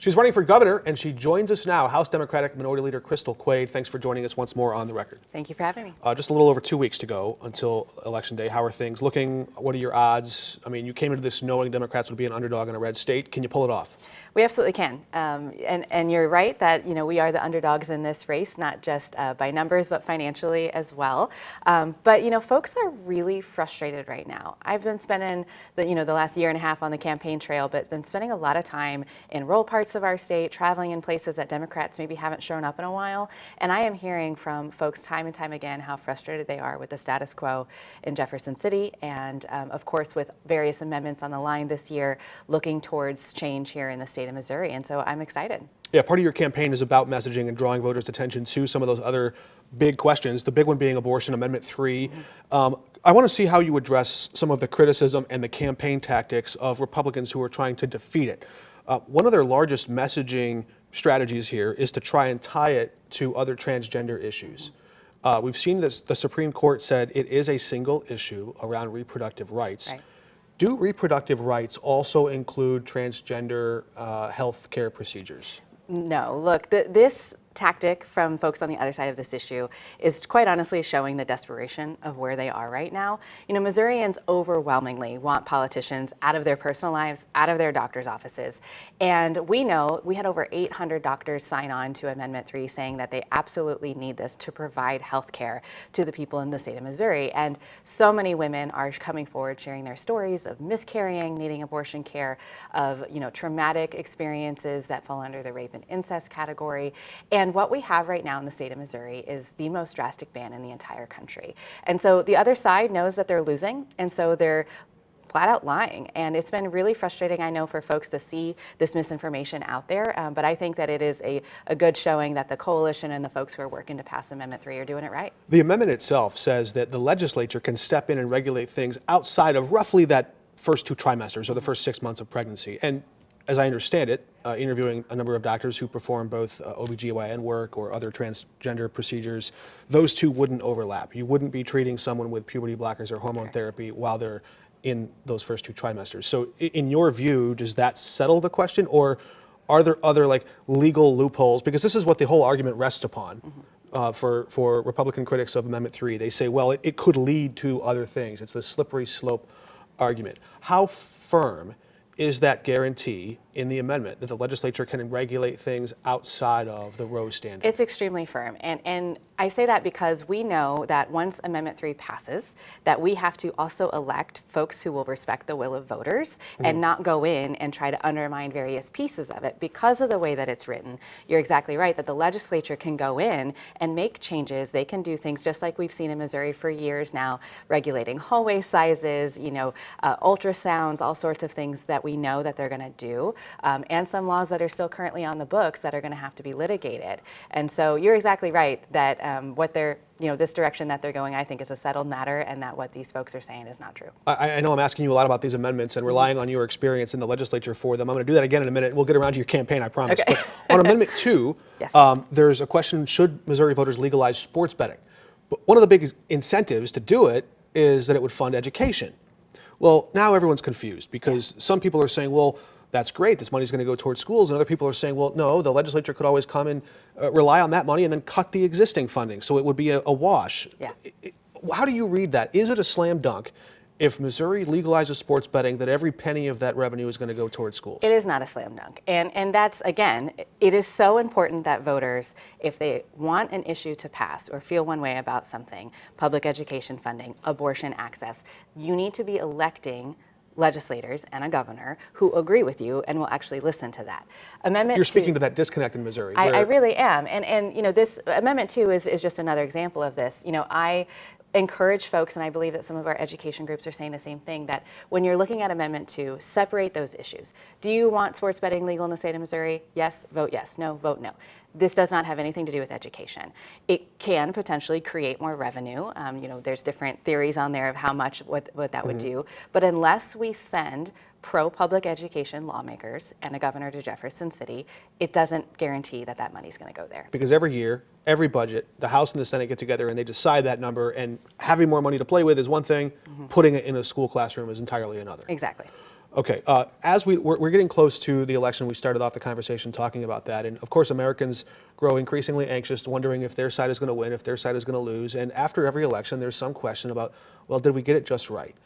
She's running for governor, and she joins us now, House Democratic Minority Leader Crystal Quade. Thanks for joining us once more on The Record. Thank you for having me. Just a little over 2 weeks to go until Election Day. How are things looking? What are your odds? I mean, you came into this knowing Democrats would be an underdog in a red state. Can you pull it off? We absolutely can. And you're right that, we are the underdogs in this race, not just by numbers, but financially as well. But, folks are really frustrated right now. I've been spending the last year and a half on the campaign trail, but been spending a lot of time in rural parts of our state, traveling in places that Democrats maybe haven't shown up in a while. And I am hearing from folks time and time again how frustrated they are with the status quo in Jefferson City. And of course, with various amendments on the line this year, looking towards change here in the state of Missouri. And so I'm excited. Yeah, part of your campaign is about messaging and drawing voters' attention to some of those other big questions, the big one being abortion, Amendment 3. I want to see how you address some of the criticism and the campaign tactics of Republicans who are trying to defeat it. One of their largest messaging strategies here is to try and tie it to other transgender issues. We've seen this, the Supreme Court said it is a single issue around reproductive rights. Right. Do reproductive rights also include transgender health care procedures? No, look, this tactic from folks on the other side of this issue is quite honestly showing the desperation of where they are right now. Missourians overwhelmingly want politicians out of their personal lives, out of their doctor's offices. And we know we had over 800 doctors sign on to Amendment 3 saying that they absolutely need this to provide health care to the people in the state of Missouri. And so many women are coming forward sharing their stories of miscarrying, needing abortion care, of traumatic experiences that fall under the rape and incest category. And what we have right now in the state of Missouri is the most drastic ban in the entire country. And so the other side knows that they're losing, and so they're flat out lying. And it's been really frustrating, I know, for folks to see this misinformation out there, but I think that it is a good showing that the coalition and the folks who are working to pass Amendment 3 are doing it right. The amendment itself says that the legislature can step in and regulate things outside of roughly that first 2 trimesters or the first 6 months of pregnancy. And as I understand it, interviewing a number of doctors who perform both OBGYN work or other transgender procedures, those two wouldn't overlap. You wouldn't be treating someone with puberty blockers or hormone therapy while they're in those first 2 trimesters. So in your view, does that settle the question, or are there other legal loopholes? Because this is what the whole argument rests upon. For Republican critics of Amendment 3. They say, well, it could lead to other things. It's the slippery slope argument. How firm is that guarantee in the amendment that the legislature can regulate things outside of the Roe standard? It's extremely firm. And I say that because we know that once Amendment 3 passes, that we have to also elect folks who will respect the will of voters and not go in and try to undermine various pieces of it. Because of the way that it's written, you're exactly right, that the legislature can go in and make changes. They can do things just like we've seen in Missouri for years now, regulating hallway sizes, ultrasounds, all sorts of things that we know that they're going to do, and some laws that are still currently on the books that are going to have to be litigated. And so you're exactly right that what they're, this direction that they're going, I think, is a settled matter, and that what these folks are saying is not true. I know I'm asking you a lot about these amendments and relying on your experience in the legislature for them. I'm going to do that again in a minute. We'll get around to your campaign, I promise. Okay. But on Amendment 2, yes. There's a question, should Missouri voters legalize sports betting? But one of the big incentives to do it is that it would fund education. Well, now everyone's confused because some people are saying, well, that's great, this money's going to go towards schools, and other people are saying, well, no, the legislature could always come and rely on that money and then cut the existing funding, so it would be a wash. Yeah. How do you read that? Is it a slam dunk if Missouri legalizes sports betting that every penny of that revenue is going to go towards schools? It is not a slam dunk. And that's, again, it is so important that voters, if they want an issue to pass or feel one way about something, public education funding, abortion access, you need to be electing legislators and a governor who agree with you and will actually listen to that. Amendment You're speaking to that disconnect in Missouri. I really am. And this Amendment 2 is just another example of this. I encourage folks, and I believe that some of our education groups are saying the same thing, that when you're looking at Amendment 2, separate those issues. Do you want sports betting legal in the state of Missouri? Yes, vote yes. No, vote no. This does not have anything to do with education. It can potentially create more revenue. There's different theories on there of how much, what that would do. But unless we send pro-public education lawmakers and a governor to Jefferson City, it doesn't guarantee that that money's going to go there. Because every year, every budget, the House and the Senate get together and they decide that number, and having more money to play with is one thing, putting it in a school classroom is entirely another. Exactly. Okay, as we're getting close to the election, we started off the conversation talking about that. And of course, Americans grow increasingly anxious, wondering if their side is going to win, if their side is going to lose. And after every election, there's some question about, well, did we get it just right?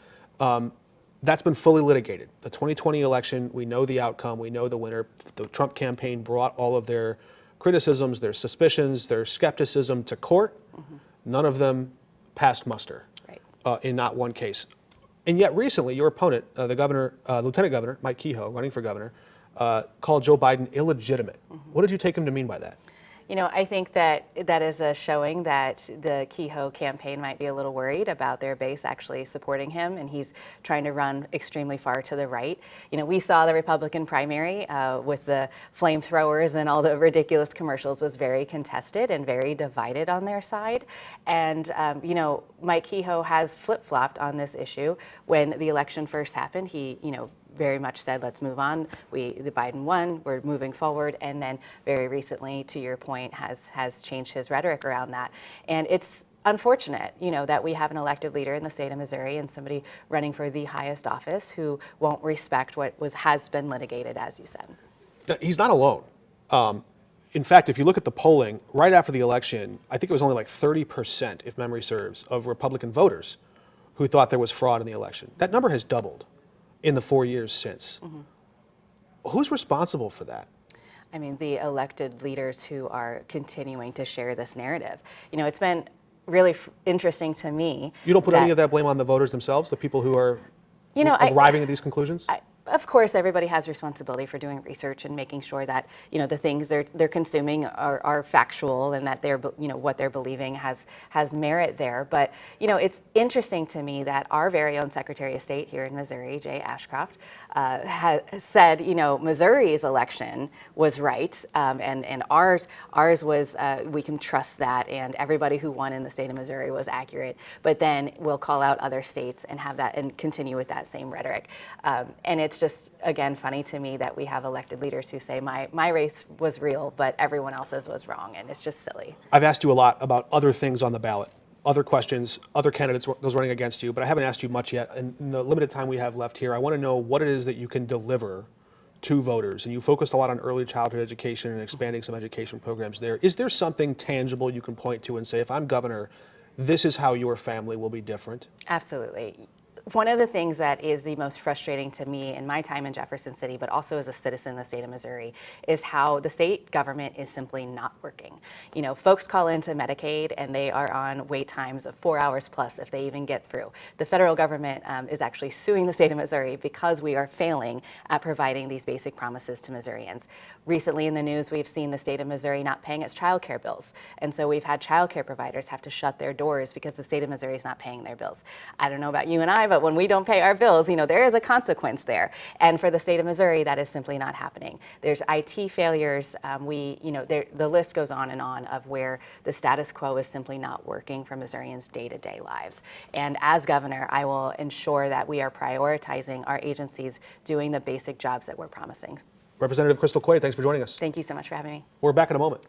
That's been fully litigated. The 2020 election, we know the outcome, we know the winner. The Trump campaign brought all of their criticisms, their suspicions, their skepticism to court. None of them passed muster in not one case. And yet recently, your opponent, the governor, Lieutenant Governor Mike Kehoe, running for governor, called Joe Biden illegitimate. What did you take him to mean by that? You know, I think that that is a showing that the Kehoe campaign might be a little worried about their base actually supporting him, and he's trying to run extremely far to the right. You know, we saw the Republican primary with the flamethrowers and all the ridiculous commercials was very contested and very divided on their side. And, you know, Mike Kehoe has flip-flopped on this issue. When the election first happened, he, you know, very much said, let's move on. The Biden won, we're moving forward. And then very recently, to your point, has changed his rhetoric around that. And it's unfortunate, you know, that we have an elected leader in the state of Missouri and somebody running for the highest office who won't respect what has been litigated, as you said. He's not alone. In fact, if you look at the polling, right after the election, I think it was only like 30%, if memory serves, of Republican voters who thought there was fraud in the election. That number has doubled in the 4 years since. Who's responsible for that? I mean, the elected leaders who are continuing to share this narrative. You know, it's been really interesting to me. You don't put any of that blame on the voters themselves, the people who are arriving at these conclusions? Of course, everybody has responsibility for doing research and making sure that, you know, the things they're consuming are factual and that they're, you know, what they're believing has merit there. But, you know, it's interesting to me that our very own Secretary of State here in Missouri, Jay Ashcroft, has said, you know, Missouri's election was right, and ours was, we can trust that, and everybody who won in the state of Missouri was accurate. But then we'll call out other states and have that and continue with that same rhetoric. And it's just, again, funny to me that we have elected leaders who say my race was real, but everyone else's was wrong, and it's just silly. I've asked you a lot about other things on the ballot, other questions, other candidates, those running against you, but I haven't asked you much yet. And in the limited time we have left here, I want to know what it is that you can deliver to voters. And you focused a lot on early childhood education and expanding some education programs there. Is there something tangible you can point to and say, if I'm governor, this is how your family will be different? Absolutely. One of the things that is the most frustrating to me in my time in Jefferson City, but also as a citizen in the state of Missouri, is how the state government is simply not working. You know, folks call into Medicaid and they are on wait times of 4 hours plus if they even get through. The federal government is actually suing the state of Missouri because we are failing at providing these basic promises to Missourians. Recently in the news, we've seen the state of Missouri not paying its child care bills. And so we've had child care providers have to shut their doors because the state of Missouri is not paying their bills. I don't know about you and I, but when we don't pay our bills, you know, there is a consequence there. And for the state of Missouri, that is simply not happening. There's IT failures. You know, the list goes on and on of where the status quo is simply not working for Missourians' day-to-day lives. And as governor, I will ensure that we are prioritizing our agencies doing the basic jobs that we're promising. Representative Crystal Quade, thanks for joining us. Thank you so much for having me. We're back in a moment.